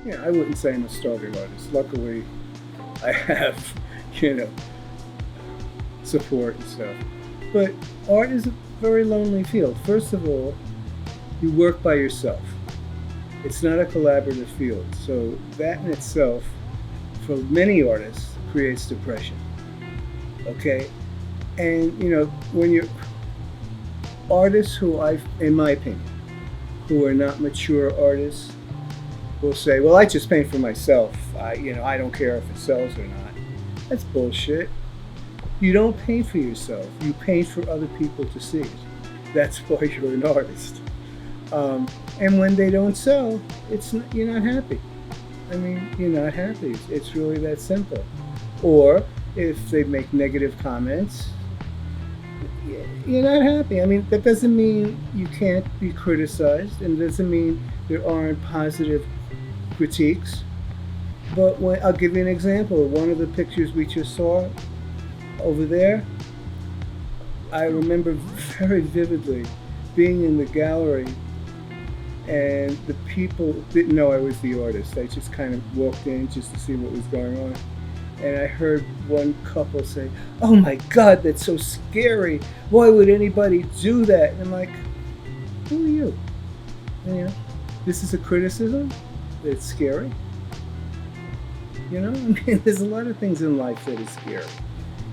I wouldn't say I'm a starving artist. Luckily, I have, you know, support and stuff. But art is a very lonely field. First of all, you work by yourself. It's not a collaborative field. So that in itself, for many artists, creates depression. Okay? And, when you're artists in my opinion, who are not mature artists, will say, well, I just paint for myself. I don't care if it sells or not. That's bullshit. You don't paint for yourself. You paint for other people to see it. That's why you're an artist. And when they don't sell, you're not happy. I mean, you're not happy. It's really that simple. Or if they make negative comments, you're not happy. I mean, that doesn't mean you can't be criticized, and doesn't mean there aren't positive critiques. But I'll give you an example. One of the pictures we just saw over there, I remember very vividly being in the gallery, and the people didn't know I was the artist. I just kind of walked in just to see what was going on. And I heard one couple say, "Oh my God, that's so scary. Why would anybody do that?" And I'm like, who are you? This is a criticism? It's scary? I mean, there's a lot of things in life that is scary.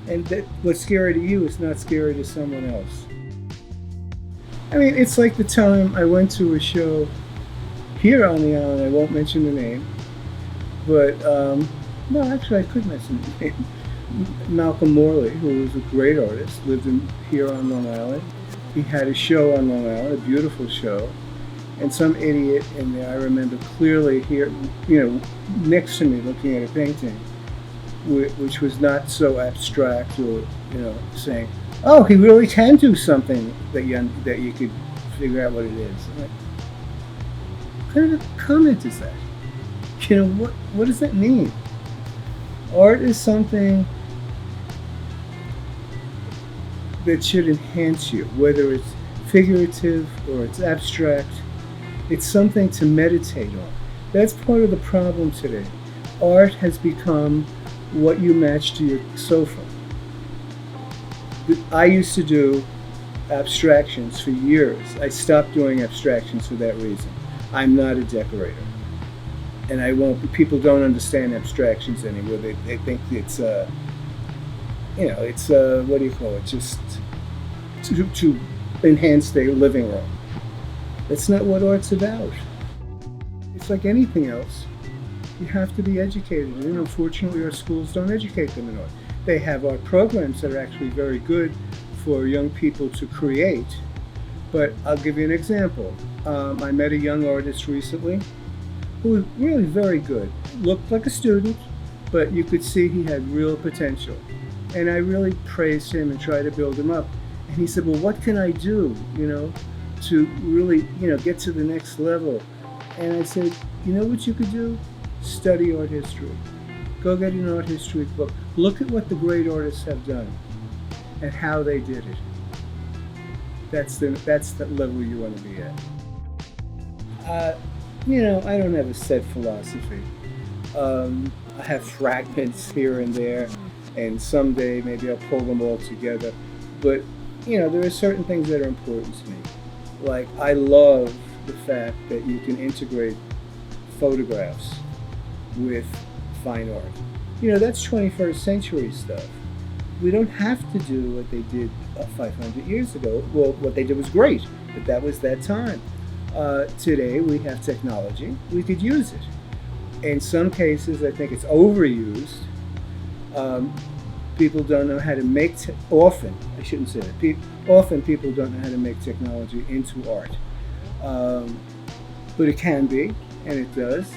And that what's scary to you is not scary to someone else. I mean, it's like the time I went to a show here on the island. I won't mention the name, but no, actually, I could mention the name. Malcolm Morley, who was a great artist, lived here on Long Island. He had a show on Long Island, a beautiful show, and some idiot in there, I remember clearly here, next to me looking at a painting, which was not so abstract or, saying, "Oh, he really can do something that you could figure out what it is." I'm like, what kind of a comment is that? What does that mean? Art is something that should enhance you, whether it's figurative or it's abstract. It's something to meditate on. That's part of the problem today. Art has become what you match to your sofa. I used to do abstractions for years. I stopped doing abstractions for that reason. I'm not a decorator. And I won't. People don't understand abstractions anymore. They think it's what do you call it? Just to enhance their living room. That's not what art's about. It's like anything else. You have to be educated. And unfortunately, our schools don't educate them in art. They have art programs that are actually very good for young people to create. But I'll give you an example. I met a young artist recently who was really very good. Looked like a student, but you could see he had real potential. And I really praised him and tried to build him up. And he said, well, what can I do, to really, get to the next level? And I said, you know what you could do? Study art history. Go get an art history book. Look at what the great artists have done and how they did it. That's the level you want to be at. I don't have a set philosophy. I have fragments here and there, and someday maybe I'll pull them all together. But, there are certain things that are important to me. Like, I love the fact that you can integrate photographs with fine art. That's 21st century stuff. We don't have to do what they did 500 years ago. Well, what they did was great, but that was that time. Today we have technology. We could use it. In some cases, I think it's overused. People don't know how to make, often people don't know how to make technology into art. But it can be, and it does.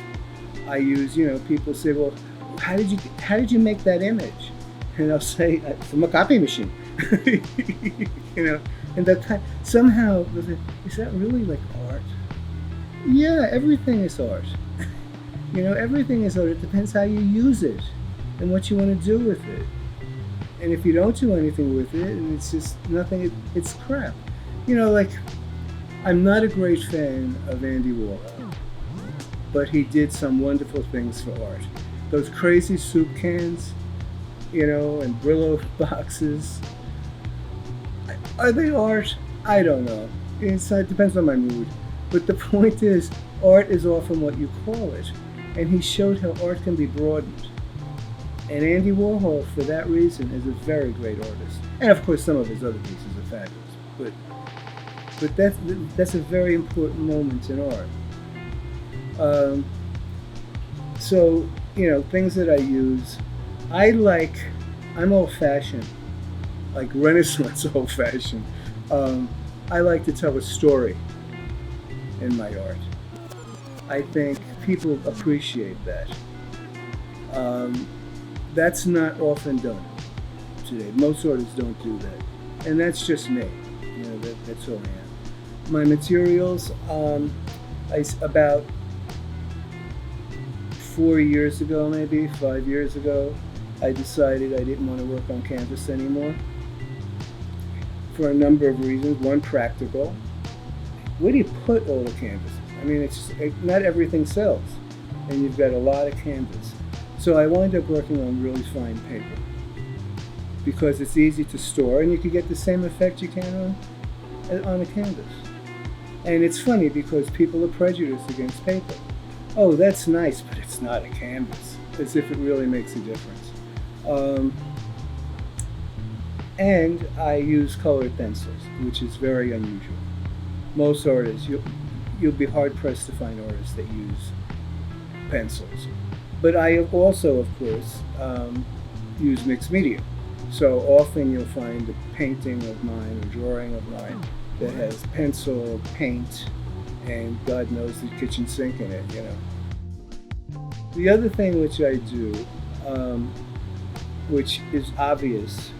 I use, people say, well, how did you make that image? And I'll say, from a copy machine. And somehow, is that really like art? Yeah, everything is art. Everything is art. It depends how you use it and what you want to do with it. And if you don't do anything with it, and it's just nothing, it's crap. I'm not a great fan of Andy Warhol. but he did some wonderful things for art. Those crazy soup cans, and Brillo boxes. Are they art? I don't know. It depends on my mood. But the point is, art is often what you call it. And he showed how art can be broadened. And Andy Warhol, for that reason, is a very great artist. And of course, some of his other pieces are fabulous. But that's a very important moment in art. So, things that I use. I'm old-fashioned, like Renaissance old-fashioned. I like to tell a story in my art. I think people appreciate that. That's not often done today. Most artists don't do that. And that's just me. That's who I am. My materials, about 4 years ago, maybe 5 years ago, I decided I didn't want to work on canvas anymore for a number of reasons. One, practical. Where do you put all the canvases? I mean, not everything sells, and you've got a lot of canvas. So I wound up working on really fine paper because it's easy to store, and you can get the same effect you can on a canvas. And it's funny because people are prejudiced against paper. Oh, that's nice, but it's not a canvas, as if it really makes a difference. And I use colored pencils, which is very unusual. Most artists, you'll be hard-pressed to find artists that use pencils. But I also, of course, use mixed media. So often you'll find a painting of mine, a drawing of mine, that has pencil, paint, and God knows the kitchen sink in it, The other thing which I do, which is obvious,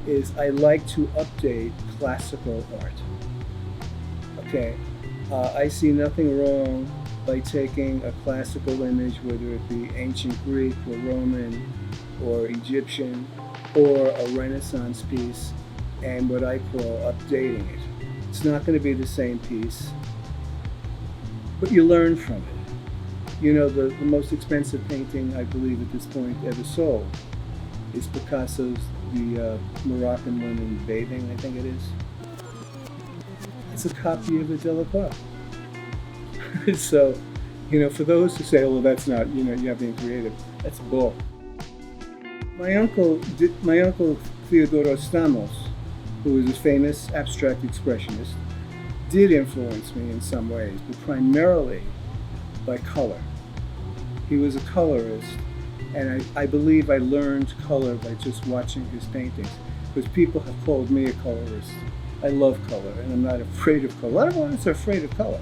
is I like to update classical art. Okay, I see nothing wrong by taking a classical image, whether it be ancient Greek or Roman or Egyptian or a Renaissance piece, and what I call updating it. It's not going to be the same piece, but you learn from it. The most expensive painting, I believe at this point, ever sold is Picasso's The Moroccan Women Bathing, I think it is. It's a copy of the Delacroix. So, for those who say, well, that's not, you're not being creative, that's bull. My uncle Theodoro Stamos, who was a famous abstract expressionist, did influence me in some ways, but primarily by color. He was a colorist, and I believe I learned color by just watching his paintings, because people have called me a colorist. I love color, and I'm not afraid of color. A lot of artists are afraid of color,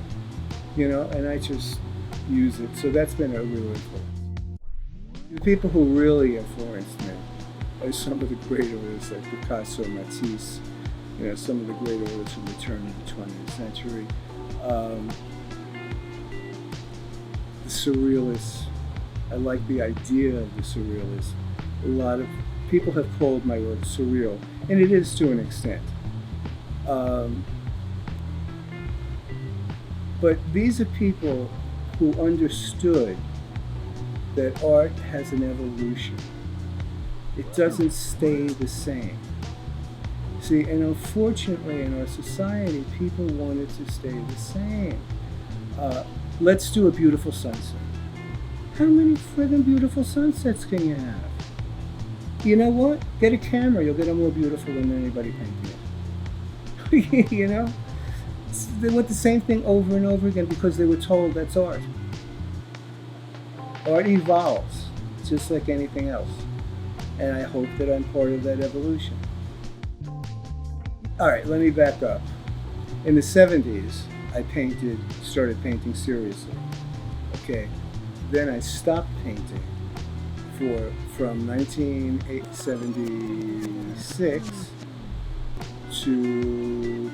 and I just use it. So that's been a real influence. The people who really influenced me are some of the great artists like Picasso, Matisse, some of the great artists from the turn of the 20th century. The Surrealists. I like the idea of the Surrealists. A lot of people have called my work surreal, and it is to an extent. But these are people who understood that art has an evolution. It doesn't stay the same. See, and unfortunately in our society, people want it to stay the same. Let's do a beautiful sunset. How many friggin' beautiful sunsets can you have? You know what? Get a camera, you'll get a more beautiful than anybody painting it. They want the same thing over and over again because they were told that's art. Art evolves, just like anything else. And I hope that I'm part of that evolution. All right, let me back up. In the 70s, I started painting seriously. Okay, then I stopped painting from 1976 to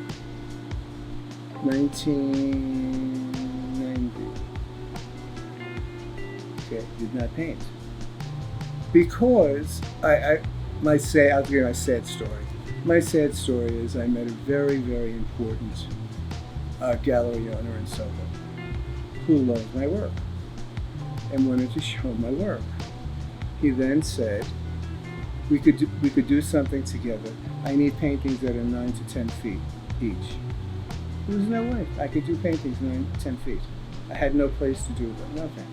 1990. Okay, did not paint. Because I'll give you my sad story. My sad story is I met a very, very important gallery owner in Soho who loved my work and wanted to show my work. He then said, we could do something together. I need paintings that are 9 to 10 feet each. There was no way I could do paintings 9 to 10 feet. I had no place to do them, nothing.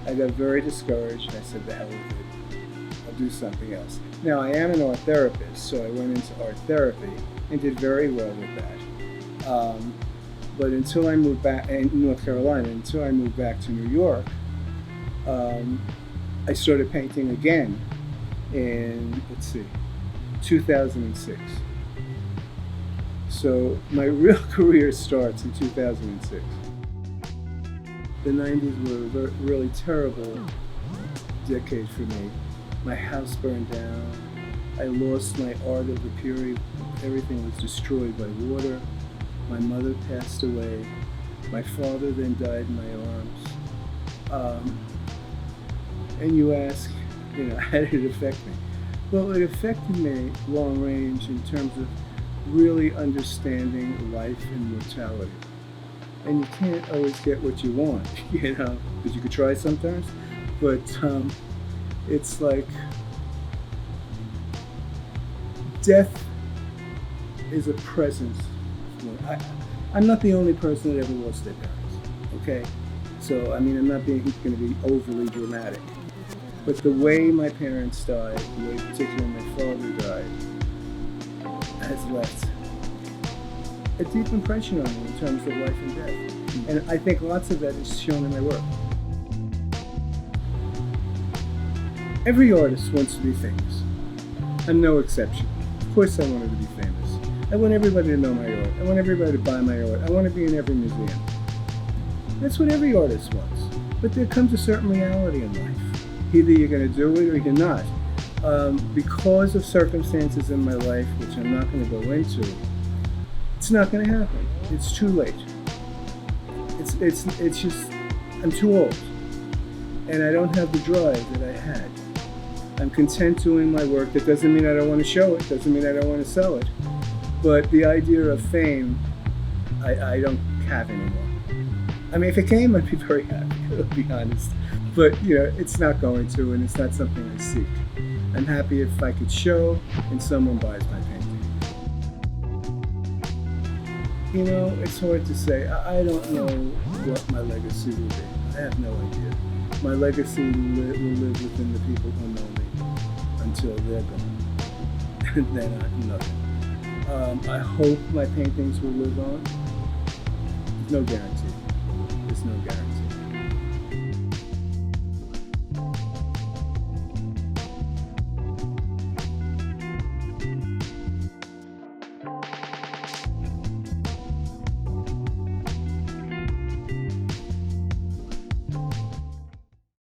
I got very discouraged. I said, the hell with it. I'll do something else. Now, I am an art therapist, so I went into art therapy and did very well with that. But until I moved back in North Carolina, until I moved back to New York, I started painting again in, 2006. So my real career starts in 2006. The 90s were a really terrible decade for me. My house burned down. I lost my art of the period. Everything was destroyed by water. My mother passed away. My father then died in my arms. And you ask, how did it affect me? Well, it affected me long range in terms of really understanding life and mortality. And you can't always get what you want, because you could try sometimes. But it's like death is a presence. I'm not the only person that ever lost their parents, okay? So, I'm not going to be overly dramatic. But the way my parents died, the way particularly my father died, has left a deep impression on me in terms of life and death. And I think lots of that is shown in my work. Every artist wants to be famous. I'm no exception. Of course I wanted to be famous. I want everybody to know my art. I want everybody to buy my art. I want to be in every museum. That's what every artist wants. But there comes a certain reality in life. Either you're going to do it or you're not. Because of circumstances in my life, which I'm not going to go into, it's not going to happen. It's too late. It's just, I'm too old. And I don't have the drive that I had. I'm content doing my work. That doesn't mean I don't want to show it. Doesn't mean I don't want to sell it. But the idea of fame, I don't have anymore. If it came, I'd be very happy, to be honest. But, it's not going to, and it's not something I seek. I'm happy if I could show and someone buys my painting. It's hard to say. I don't know what my legacy will be. I have no idea. My legacy will live within the people who know me until they're gone. And then nothing. I hope my paintings will live on. There's no guarantee. There's no guarantee.